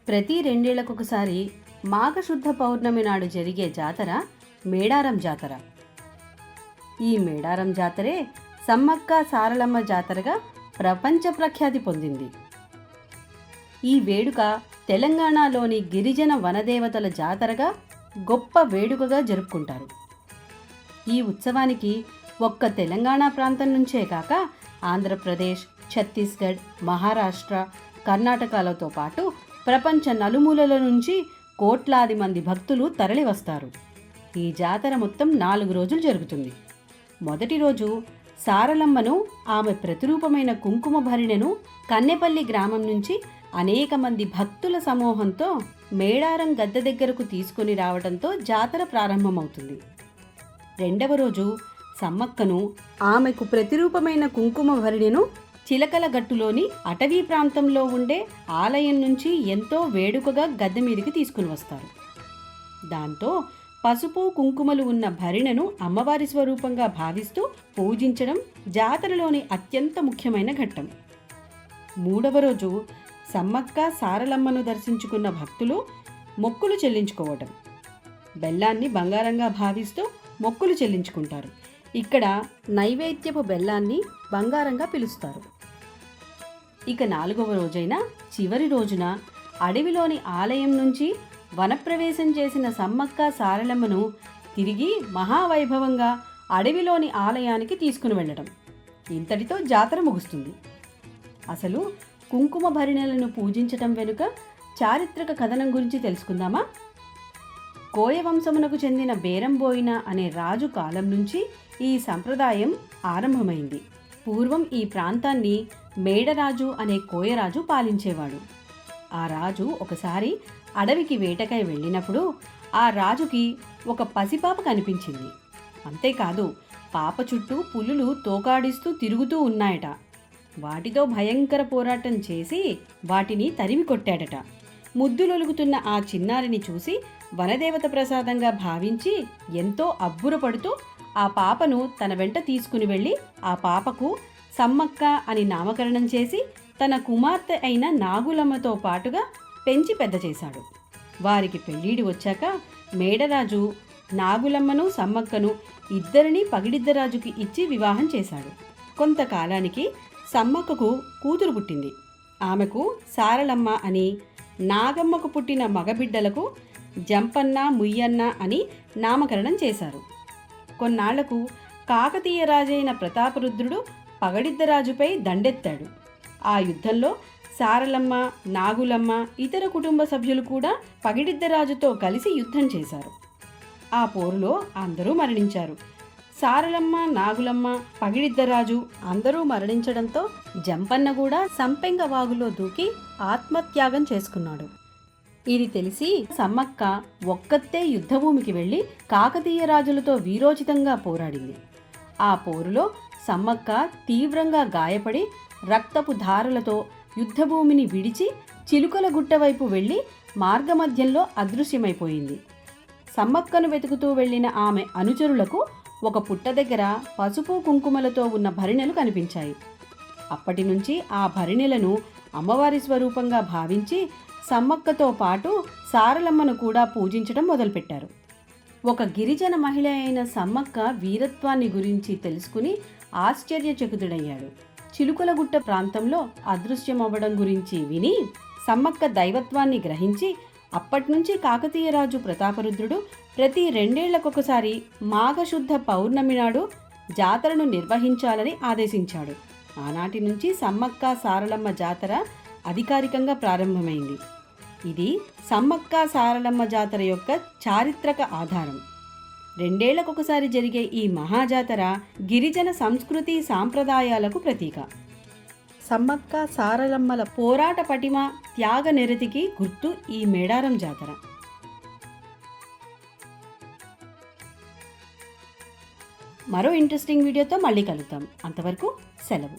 ప్రతి రెండేళ్లకొకసారి మాఘశుద్ధ పౌర్ణమి నాడు జరిగే జాతర మేడారం జాతర. ఈ మేడారం జాతరే సమ్మక్క సారలమ్మ జాతరగా ప్రపంచ ప్రఖ్యాతి పొందింది. ఈ వేడుక తెలంగాణలోని గిరిజన వనదేవతల జాతరగా గొప్ప వేడుకగా జరుపుకుంటారు. ఈ ఉత్సవానికి ఒక్క తెలంగాణ ప్రాంతం నుంచే కాక ఆంధ్రప్రదేశ్, ఛత్తీస్గఢ్, మహారాష్ట్ర, కర్ణాటకలతో పాటు ప్రపంచ నలుమూలల నుంచి కోట్లాది మంది భక్తులు తరలివస్తారు. ఈ జాతర మొత్తం 4 రోజులు జరుగుతుంది. మొదటి రోజు సారలమ్మను, ఆమె ప్రతిరూపమైన కుంకుమ భరిణెను కన్నెపల్లి గ్రామం నుంచి అనేక మంది భక్తుల సమూహంతో మేడారం గద్దె దగ్గరకు తీసుకుని రావడంతో జాతర ప్రారంభమవుతుంది. రెండవ రోజు సమ్మక్కను, ఆమెకు ప్రతిరూపమైన కుంకుమ భరిణెను చిలకల గట్టులోని అటవీ ప్రాంతంలో ఉండే ఆలయం నుంచి ఎంతో వేడుకగా గద్దె మీదకి తీసుకుని వస్తారు. దాంతో పసుపు కుంకుమలు ఉన్న భరిణెను అమ్మవారి స్వరూపంగా భావిస్తూ పూజించడం జాతరలోని అత్యంత ముఖ్యమైన ఘట్టం. మూడవ రోజు సమ్మక్క సారలమ్మను దర్శించుకున్న భక్తులు మొక్కులు చెల్లించుకోవటం. బెల్లాన్ని బంగారంగా భావిస్తూ మొక్కులు చెల్లించుకుంటారు. ఇక్కడ నైవేద్యపు బెల్లాన్ని బంగారంగా పిలుస్తారు. ఇక 4వ రోజైన చివరి రోజున అడవిలోని ఆలయం నుంచి వనప్రవేశం చేసిన సమ్మక్క సారలమ్మను తిరిగి మహావైభవంగా అడవిలోని ఆలయానికి తీసుకుని వెళ్ళడం. ఇంతటితో జాతర ముగుస్తుంది. అసలు కుంకుమ భరిణెలను పూజించటం వెనుక చారిత్రక కథనం గురించి తెలుసుకుందామా? కోయ వంశమునకు చెందిన బేరంబోయిన అనే రాజు కాలం నుంచి ఈ సంప్రదాయం ఆరంభమైంది. పూర్వం ఈ ప్రాంతాన్ని మేడరాజు అనే కోయరాజు పాలించేవాడు. ఆ రాజు ఒకసారి అడవికి వేటకై వెళ్ళినప్పుడు ఆ రాజుకి ఒక పసిపాప కనిపించింది. అంతేకాదు, పాప చుట్టూ పులులు తోకాడిస్తూ తిరుగుతూ ఉన్నాయట. వాటితో భయంకర పోరాటం చేసి వాటిని తరిమి కొట్టాడట. ముద్దులొలుగుతున్న ఆ చిన్నారిని చూసి వనదేవత ప్రసాదంగా భావించి ఎంతో అబ్బురపడుతూ ఆ పాపను తన వెంట తీసుకుని వెళ్ళి ఆ పాపకు సమ్మక్క అని నామకరణం చేసి తన కుమార్తె అయిన నాగులమ్మతో పాటుగా పెంచి పెద్ద చేశాడు. వారికి పెళ్ళీడి వచ్చాక మేడరాజు నాగులమ్మను, సమ్మక్కను ఇద్దరినీ పగిడిద్దరాజుకి ఇచ్చి వివాహం చేశాడు. కొంతకాలానికి సమ్మక్కకు కూతురు పుట్టింది. ఆమెకు సారలమ్మ అని, నాగమ్మకు పుట్టిన మగబిడ్డలకు జంపన్న, ముయ్యన్న అని నామకరణం చేశారు. కొన్నాళ్లకు కాకతీయ రాజైన ప్రతాపరుద్రుడు పగడిద్దరాజుపై దండెత్తాడు. ఆ యుద్ధంలో సారలమ్మ, నాగులమ్మ, ఇతర కుటుంబ సభ్యులు కూడా పగిడిద్దరాజుతో కలిసి యుద్ధం చేశారు. ఆ పోరులో అందరూ మరణించారు. సారలమ్మ, నాగులమ్మ, పగిడిద్దరాజు అందరూ మరణించడంతో జంపన్న కూడా సంపెంగ వాగులో దూకి ఆత్మత్యాగం చేసుకున్నాడు. ఇది తెలిసి సమ్మక్క ఒక్కతే యుద్ధభూమికి వెళ్ళి కాకతీయ రాజులతో వీరోచితంగా పోరాడింది. ఆ పోరులో సమ్మక్క తీవ్రంగా గాయపడి రక్తపు ధారలతో యుద్ధభూమిని విడిచి చిలుకల గుట్ట వైపు వెళ్ళి మార్గమధ్యంలో అదృశ్యమైపోయింది. సమ్మక్కను వెతుకుతూ వెళ్ళిన ఆమె అనుచరులకు ఒక పుట్ట దగ్గర పసుపు కుంకుమలతో ఉన్న భరిణెలు కనిపించాయి. అప్పటి నుంచి ఆ భరిణెలను అమ్మవారి స్వరూపంగా భావించి సమ్మక్కతో పాటు సారలమ్మను కూడా పూజించడం మొదలుపెట్టారు. ఒక గిరిజన మహిళ అయిన సమ్మక్క వీరత్వాన్ని గురించి తెలుసుకుని ఆశ్చర్యచకితుడయ్యాడు. చిలుకలగుట్ట ప్రాంతంలో అదృశ్యమవ్వడం గురించి విని సమ్మక్క దైవత్వాన్ని గ్రహించి అప్పట్నుంచి కాకతీయ రాజు ప్రతాపరుద్రుడు ప్రతి 2 ఏళ్లకొకసారి మాఘశుద్ధ పౌర్ణమి నాడు జాతరను నిర్వహించాలని ఆదేశించాడు. ఆనాటి నుంచి సమ్మక్క సారలమ్మ జాతర అధికారికంగా ప్రారంభమైంది. ఇది సమ్మక్క సారలమ్మ జాతర యొక్క చారిత్రక ఆధారం. 2 ఏళ్లకొకసారి జరిగే ఈ మహాజాతర గిరిజన సంస్కృతి సాంప్రదాయాలకు ప్రతీక. సమ్మక్క సారలమ్మల పోరాట పటిమ, త్యాగ నిరతికి గుర్తు ఈ మేడారం జాతర. మరో ఇంట్రెస్టింగ్ వీడియోతో మళ్ళీ కలుద్దాం. అంతవరకు సెలవు.